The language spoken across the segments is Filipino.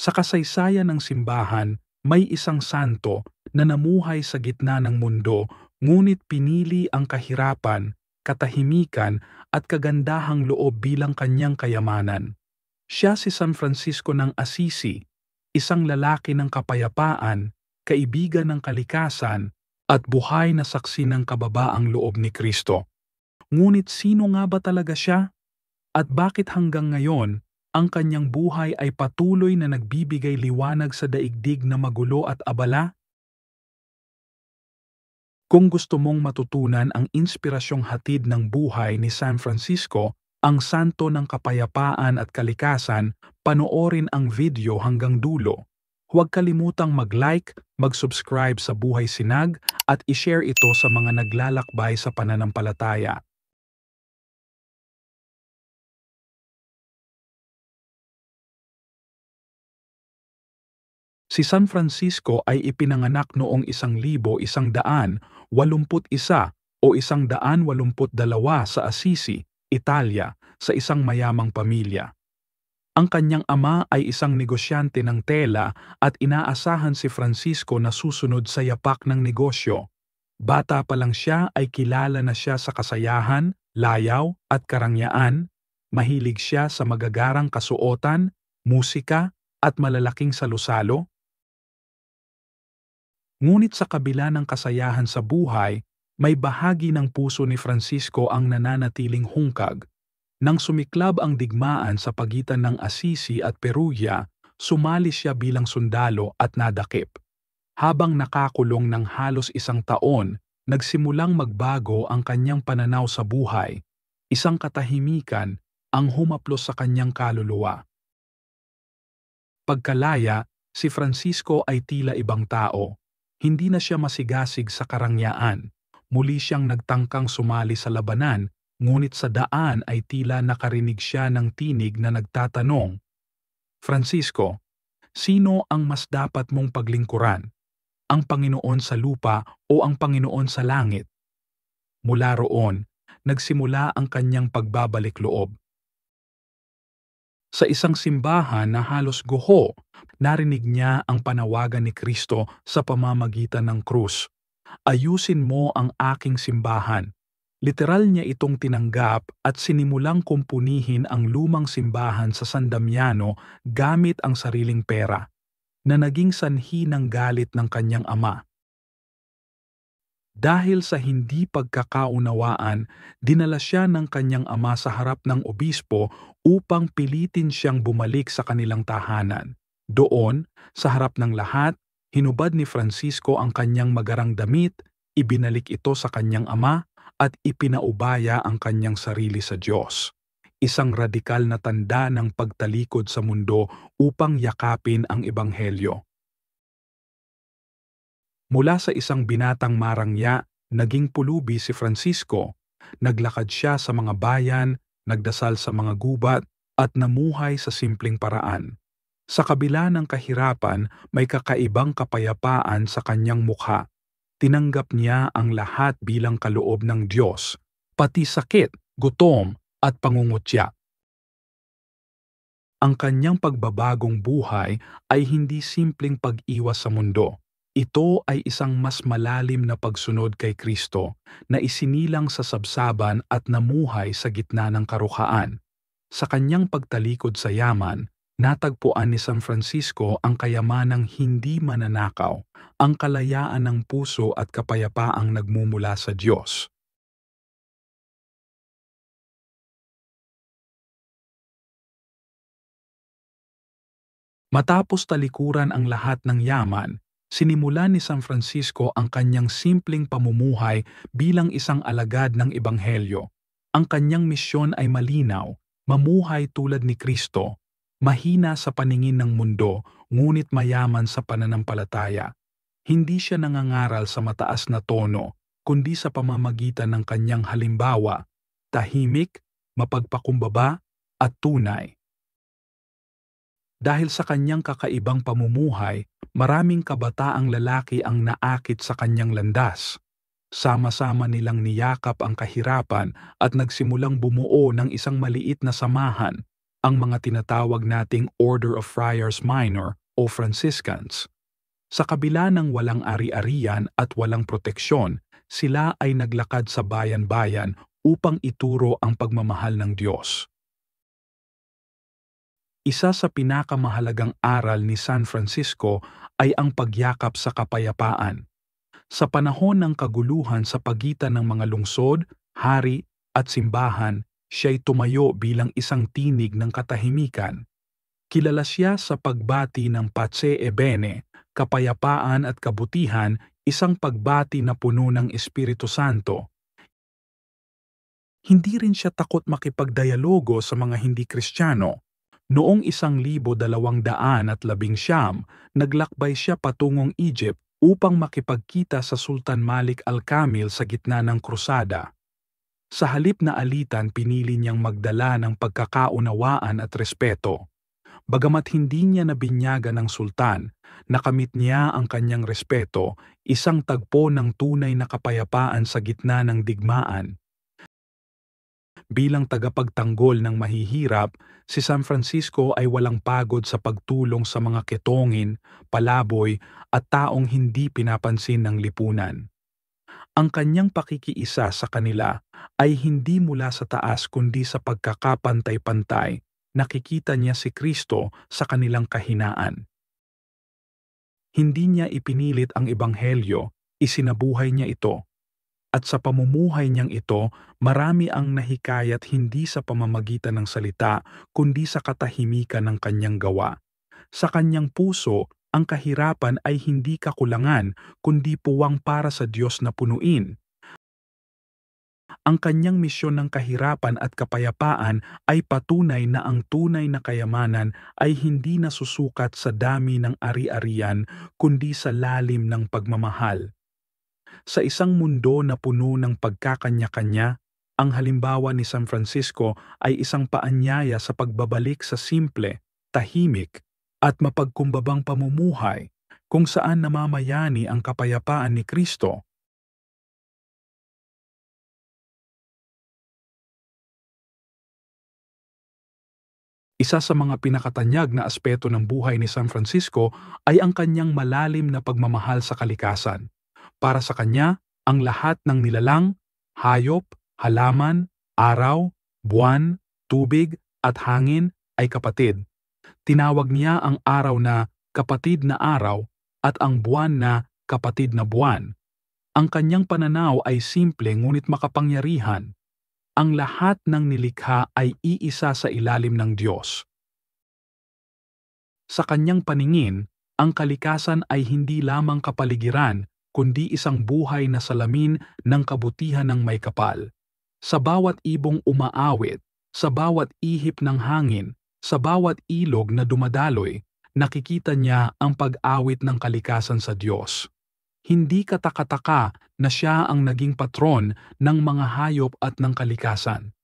Sa kasaysayan ng simbahan, may isang santo na namuhay sa gitna ng mundo ngunit pinili ang kahirapan, katahimikan at kagandahang loob bilang kanyang kayamanan. Siya si San Francisco ng Assisi, isang lalaki ng kapayapaan, kaibigan ng kalikasan, at buhay na saksi ng kababaang loob ni Kristo. Ngunit sino nga ba talaga siya? At bakit hanggang ngayon, ang kanyang buhay ay patuloy na nagbibigay liwanag sa daigdig na magulo at abala? Kung gusto mong matutunan ang inspirasyong hatid ng buhay ni San Francisco, ang santo ng kapayapaan at kalikasan, panoorin ang video hanggang dulo. Huwag kalimutang mag-like, mag-subscribe sa Buhay Sinag at i-share ito sa mga naglalakbay sa pananampalataya. Si San Francisco ay ipinanganak noong 1181 o 1182 sa Assisi, Italia, sa isang mayamang pamilya. Ang kanyang ama ay isang negosyante ng tela at inaasahan si Francisco na susunod sa yapak ng negosyo. Bata pa lang siya ay kilala na siya sa kasayahan, layaw at karangyaan. Mahilig siya sa magagarang kasuotan, musika at malalaking salusalo. Ngunit sa kabila ng kasayahan sa buhay, may bahagi ng puso ni Francisco ang nananatiling hungkag. Nang sumiklab ang digmaan sa pagitan ng Assisi at Perugia, sumali siya bilang sundalo at nadakip. Habang nakakulong ng halos 1 taon, nagsimulang magbago ang kanyang pananaw sa buhay. Isang katahimikan ang humaplos sa kanyang kaluluwa. Pagkalaya, si Francisco ay tila ibang tao. Hindi na siya masigasig sa karangyaan. Muli siyang nagtangkang sumali sa labanan, ngunit sa daan ay tila nakarinig siya ng tinig na nagtatanong, "Francisco, sino ang mas dapat mong paglingkuran? Ang Panginoon sa lupa o ang Panginoon sa langit?" Mula roon, nagsimula ang kanyang pagbabalik loob. Sa isang simbahan na halos guho, narinig niya ang panawagan ni Kristo sa pamamagitan ng krus. "Ayusin mo ang aking simbahan." Literal niya itong tinanggap at sinimulang kumpunihin ang lumang simbahan sa San Damiano gamit ang sariling pera, na naging sanhi ng galit ng kanyang ama. Dahil sa hindi pagkakaunawaan, dinala siya ng kanyang ama sa harap ng obispo upang pilitin siyang bumalik sa kanilang tahanan. Doon, sa harap ng lahat, hinubad ni Francisco ang kanyang magarang damit, ibinalik ito sa kanyang ama, at ipinaubaya ang kanyang sarili sa Diyos. Isang radikal na tanda ng pagtalikod sa mundo upang yakapin ang ebanghelyo. Mula sa isang binatang marangya, naging pulubi si Francisco. Naglakad siya sa mga bayan, nagdasal sa mga gubat, at namuhay sa simpleng paraan. Sa kabila ng kahirapan, may kakaibang kapayapaan sa kanyang mukha. Tinanggap niya ang lahat bilang kaloob ng Diyos, pati sakit, gutom, at pangungutya. Ang kanyang pagbabagong buhay ay hindi simpleng pag-iwas sa mundo. Ito ay isang mas malalim na pagsunod kay Kristo na isinilang sa sabsaban at namuhay sa gitna ng karuhaan. Sa kanyang pagtalikod sa yaman, natagpuan ni San Francisco ang kayamanang hindi mananakaw, ang kalayaan ng puso at kapayapaang nagmumula sa Diyos. Matapos talikuran ang lahat ng yaman, sinimulan ni San Francisco ang kanyang simpleng pamumuhay bilang isang alagad ng Ebanghelyo. Ang kanyang misyon ay malinaw, mamuhay tulad ni Kristo, mahina sa paningin ng mundo, ngunit mayaman sa pananampalataya. Hindi siya nangangaral sa mataas na tono, kundi sa pamamagitan ng kanyang halimbawa, tahimik, mapagpakumbaba, at tunay. Dahil sa kanyang kakaibang pamumuhay, maraming kabataang lalaki ang naakit sa kanyang landas. Sama-sama nilang niyakap ang kahirapan at nagsimulang bumuo ng isang maliit na samahan, ang mga tinatawag nating Order of Friars Minor o Franciscans. Sa kabila ng walang ari-arian at walang proteksyon, sila ay naglakad sa bayan-bayan upang ituro ang pagmamahal ng Diyos. Isa sa pinakamahalagang aral ni San Francisco ay ang pagyakap sa kapayapaan. Sa panahon ng kaguluhan sa pagitan ng mga lungsod, hari at simbahan, siya'y tumayo bilang isang tinig ng katahimikan. Kilala siya sa pagbati ng Pace e Bene, kapayapaan at kabutihan, isang pagbati na puno ng Espiritu Santo. Hindi rin siya takot makipagdialogo sa mga hindi Kristiyano. Noong 1219, naglakbay siya patungong Egypt upang makipagkita sa Sultan Malik al-Kamil sa gitna ng krusada. Sa halip na alitan, pinili niyang magdala ng pagkakaunawaan at respeto. Bagamat hindi niya nabinyagan ng sultan, nakamit niya ang kanyang respeto, isang tagpo ng tunay na kapayapaan sa gitna ng digmaan. Bilang tagapagtanggol ng mahihirap, si San Francisco ay walang pagod sa pagtulong sa mga ketongin, palaboy at taong hindi pinapansin ng lipunan. Ang kanyang pakikiisa sa kanila ay hindi mula sa taas kundi sa pagkakapantay-pantay. Nakikita niya si Kristo sa kanilang kahinaan. Hindi niya ipinilit ang ebanghelyo, isinabuhay niya ito. At sa pamumuhay niyang ito, marami ang nahikayat hindi sa pamamagitan ng salita, kundi sa katahimikan ng kanyang gawa. Sa kanyang puso, ang kahirapan ay hindi kakulangan, kundi puwang para sa Diyos na punuin. Ang kanyang misyon ng kahirapan at kapayapaan ay patunay na ang tunay na kayamanan ay hindi nasusukat sa dami ng ari-arian, kundi sa lalim ng pagmamahal. Sa isang mundo na puno ng pagkakanya-kanya, ang halimbawa ni San Francisco ay isang paanyaya sa pagbabalik sa simple, tahimik, at mapagkumbabang pamumuhay, kung saan namamayani ang kapayapaan ni Kristo. Isa sa mga pinakatanyag na aspeto ng buhay ni San Francisco ay ang kanyang malalim na pagmamahal sa kalikasan. Para sa kanya, ang lahat ng nilalang, hayop, halaman, araw, buwan, tubig at hangin ay kapatid. Tinawag niya ang araw na kapatid na araw at ang buwan na kapatid na buwan. Ang kanyang pananaw ay simple ngunit makapangyarihan. Ang lahat ng nilikha ay iisa sa ilalim ng Diyos. Sa kanyang paningin, ang kalikasan ay hindi lamang kapaligiran, kundi isang buhay na salamin ng kabutihan ng may kapal. Sa bawat ibong umaawit, sa bawat ihip ng hangin, sa bawat ilog na dumadaloy, nakikita niya ang pag-awit ng kalikasan sa Diyos. Hindi katakataka na siya ang naging patron ng mga hayop at ng kalikasan.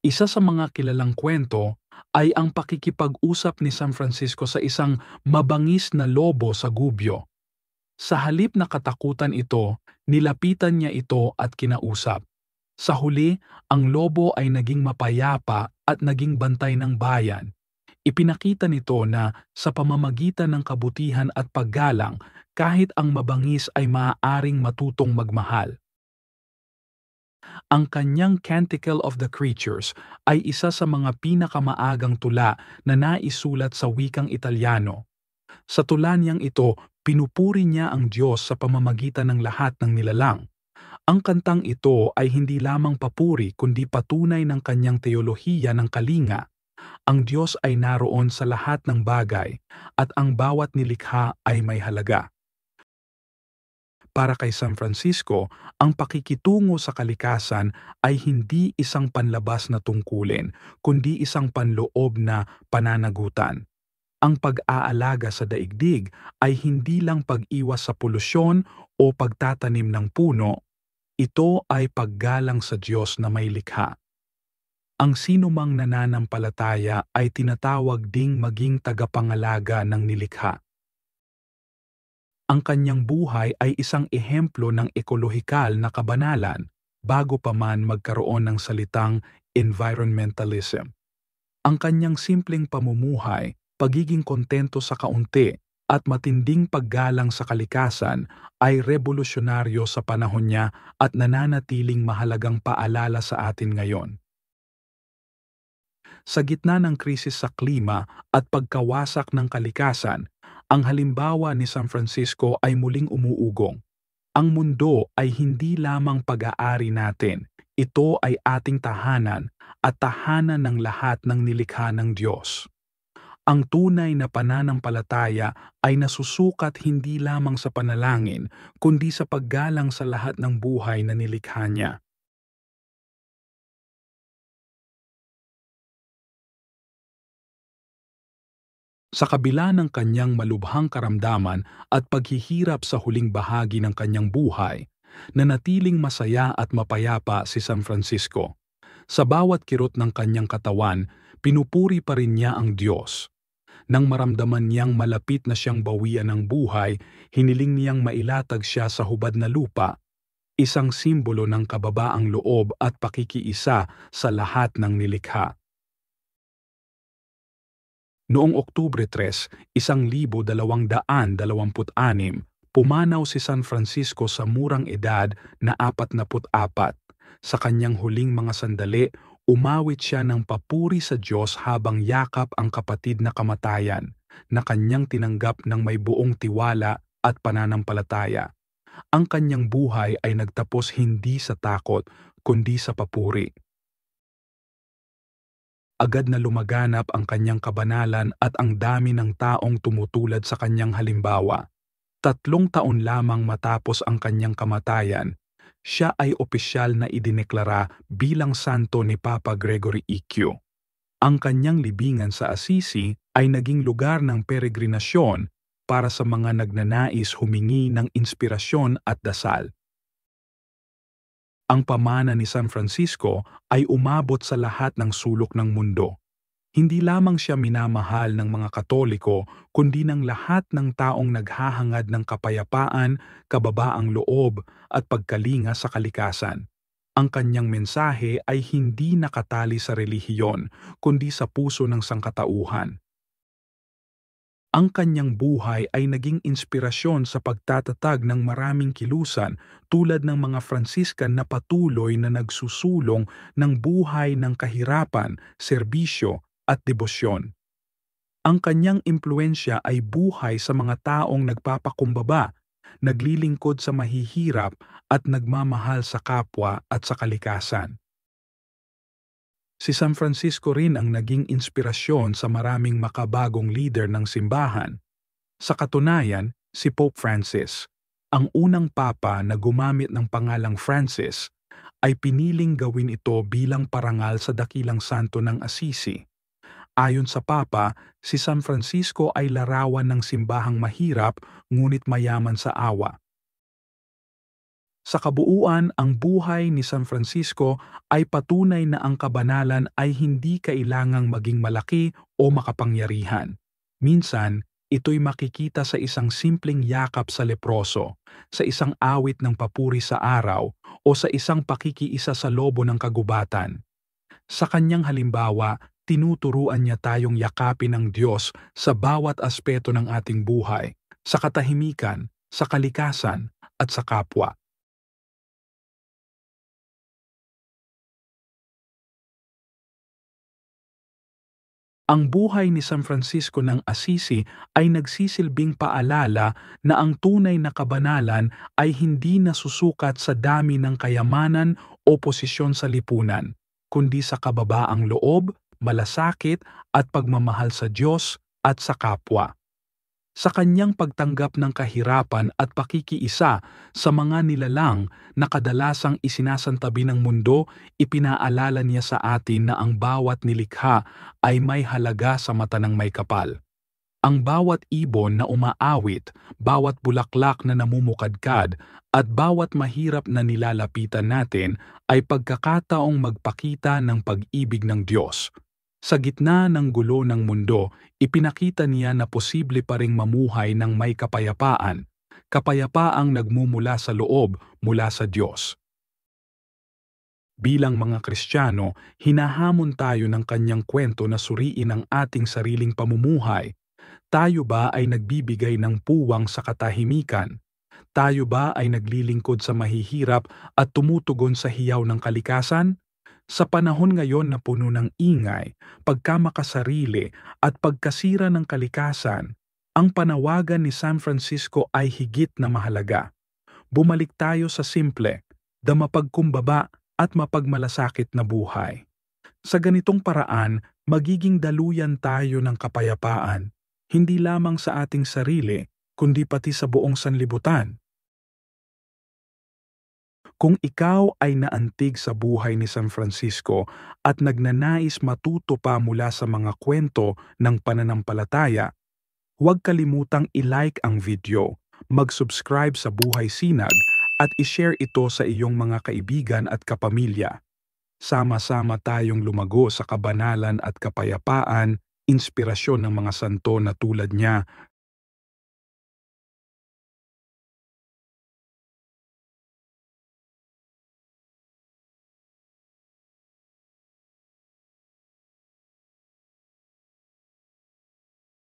Isa sa mga kilalang kwento ay ang pakikipag-usap ni San Francisco sa isang mabangis na lobo sa gubyo. Sa halip na katakutan ito, nilapitan niya ito at kinausap. Sa huli, ang lobo ay naging mapayapa at naging bantay ng bayan. Ipinakita nito na sa pamamagitan ng kabutihan at paggalang, kahit ang mabangis ay maaaring matutong magmahal. Ang kanyang Canticle of the Creatures ay isa sa mga pinakamaagang tula na naisulat sa wikang Italyano. Sa tula niyang ito, pinupuri niya ang Diyos sa pamamagitan ng lahat ng nilalang. Ang kantang ito ay hindi lamang papuri kundi patunay ng kanyang teolohiya ng kalinga. Ang Diyos ay naroon sa lahat ng bagay at ang bawat nilikha ay may halaga. Para kay San Francisco, ang pakikitungo sa kalikasan ay hindi isang panlabas na tungkulin, kundi isang panloob na pananagutan. Ang pag-aalaga sa daigdig ay hindi lang pag-iwas sa polusyon o pagtatanim ng puno, ito ay paggalang sa Diyos na may likha. Ang sinumang nananampalataya ay tinatawag ding maging tagapangalaga ng nilikha. Ang kanyang buhay ay isang ehemplo ng ekolohikal na kabanalan bago pa man magkaroon ng salitang environmentalism. Ang kanyang simpleng pamumuhay, pagiging kontento sa kaunti, at matinding paggalang sa kalikasan ay revolusyonaryo sa panahon niya at nananatiling mahalagang paalala sa atin ngayon. Sa gitna ng krisis sa klima at pagkawasak ng kalikasan, ang halimbawa ni San Francisco ay muling umuugong. Ang mundo ay hindi lamang pag-aari natin, ito ay ating tahanan at tahanan ng lahat ng nilikha ng Diyos. Ang tunay na pananampalataya ay nasusukat hindi lamang sa panalangin, kundi sa paggalang sa lahat ng buhay na nilikha niya. Sa kabila ng kanyang malubhang karamdaman at paghihirap sa huling bahagi ng kanyang buhay, nanatiling masaya at mapayapa si San Francisco. Sa bawat kirot ng kanyang katawan, pinupuri pa rin niya ang Diyos. Nang maramdaman niyang malapit na siyang bawian ng buhay, hiniling niyang mailatag siya sa hubad na lupa, isang simbolo ng kababaang loob at pakikiisa sa lahat ng nilikha. Noong Oktubre 3, 1226, pumanaw si San Francisco sa murang edad na 44. Sa kanyang huling mga sandali, umawit siya ng papuri sa Diyos habang yakap ang kapatid na kamatayan, na kanyang tinanggap ng may buong tiwala at pananampalataya. Ang kanyang buhay ay nagtapos hindi sa takot, kundi sa papuri. Agad na lumaganap ang kanyang kabanalan at ang dami ng taong tumutulad sa kanyang halimbawa. 3 taon lamang matapos ang kanyang kamatayan, siya ay opisyal na idineklara bilang santo ni Papa Gregory EQ. Ang kanyang libingan sa Assisi ay naging lugar ng peregrinasyon para sa mga nagnanais humingi ng inspirasyon at dasal. Ang pamana ni San Francisco ay umabot sa lahat ng sulok ng mundo. Hindi lamang siya minamahal ng mga Katoliko, kundi ng lahat ng taong naghahangad ng kapayapaan, kababaang loob at pagkalinga sa kalikasan. Ang kanyang mensahe ay hindi nakatali sa relihiyon, kundi sa puso ng sangkatauhan. Ang kanyang buhay ay naging inspirasyon sa pagtatatag ng maraming kilusan tulad ng mga Franciscan na patuloy na nagsusulong ng buhay ng kahirapan, serbisyo at debosyon. Ang kanyang impluensya ay buhay sa mga taong nagpapakumbaba, naglilingkod sa mahihirap at nagmamahal sa kapwa at sa kalikasan. Si San Francisco rin ang naging inspirasyon sa maraming makabagong leader ng simbahan. Sa katunayan, si Pope Francis, ang unang papa na gumamit ng pangalang Francis, ay piniling gawin ito bilang parangal sa dakilang santo ng Assisi. Ayon sa papa, si San Francisco ay larawan ng simbahang mahirap ngunit mayaman sa awa. Sa kabuuan, ang buhay ni San Francisco ay patunay na ang kabanalan ay hindi kailangang maging malaki o makapangyarihan. Minsan, ito'y makikita sa isang simpleng yakap sa leproso, sa isang awit ng papuri sa araw, o sa isang pakikiisa sa lobo ng kagubatan. Sa kanyang halimbawa, tinuturuan niya tayong yakapin ng Diyos sa bawat aspeto ng ating buhay, sa katahimikan, sa kalikasan, at sa kapwa. Ang buhay ni San Francisco ng Assisi ay nagsisilbing paalala na ang tunay na kabanalan ay hindi nasusukat sa dami ng kayamanan o posisyon sa lipunan, kundi sa kababaang loob, malasakit at pagmamahal sa Diyos at sa kapwa. Sa kanyang pagtanggap ng kahirapan at pakikiisa sa mga nilalang na kadalasang isinasantabi ng mundo, ipinaalala niya sa atin na ang bawat nilikha ay may halaga sa mata ng may kapal. Ang bawat ibon na umaawit, bawat bulaklak na namumukadkad, at bawat mahirap na nilalapitan natin ay pagkakataong magpakita ng pag-ibig ng Diyos. Sa gitna ng gulo ng mundo, ipinakita niya na posible pa ring mamuhay ng may kapayapaan, kapayapaang nagmumula sa loob mula sa Diyos. Bilang mga Kristiyano, hinahamon tayo ng kanyang kwento na suriin ang ating sariling pamumuhay. Tayo ba ay nagbibigay ng puwang sa katahimikan? Tayo ba ay naglilingkod sa mahihirap at tumutugon sa hiyaw ng kalikasan? Sa panahon ngayon na puno ng ingay, pagkamakasarili at pagkasira ng kalikasan, ang panawagan ni San Francisco ay higit na mahalaga. Bumalik tayo sa simple, mapagkumbaba at mapagmalasakit na buhay. Sa ganitong paraan, magiging daluyan tayo ng kapayapaan, hindi lamang sa ating sarili, kundi pati sa buong sanlibutan. Kung ikaw ay naantig sa buhay ni San Francisco at nagnanais matuto pa mula sa mga kwento ng pananampalataya, huwag kalimutang i-like ang video, mag-subscribe sa Buhay Sinag at i-share ito sa iyong mga kaibigan at kapamilya. Sama-sama tayong lumago sa kabanalan at kapayapaan, inspirasyon ng mga santo na tulad niya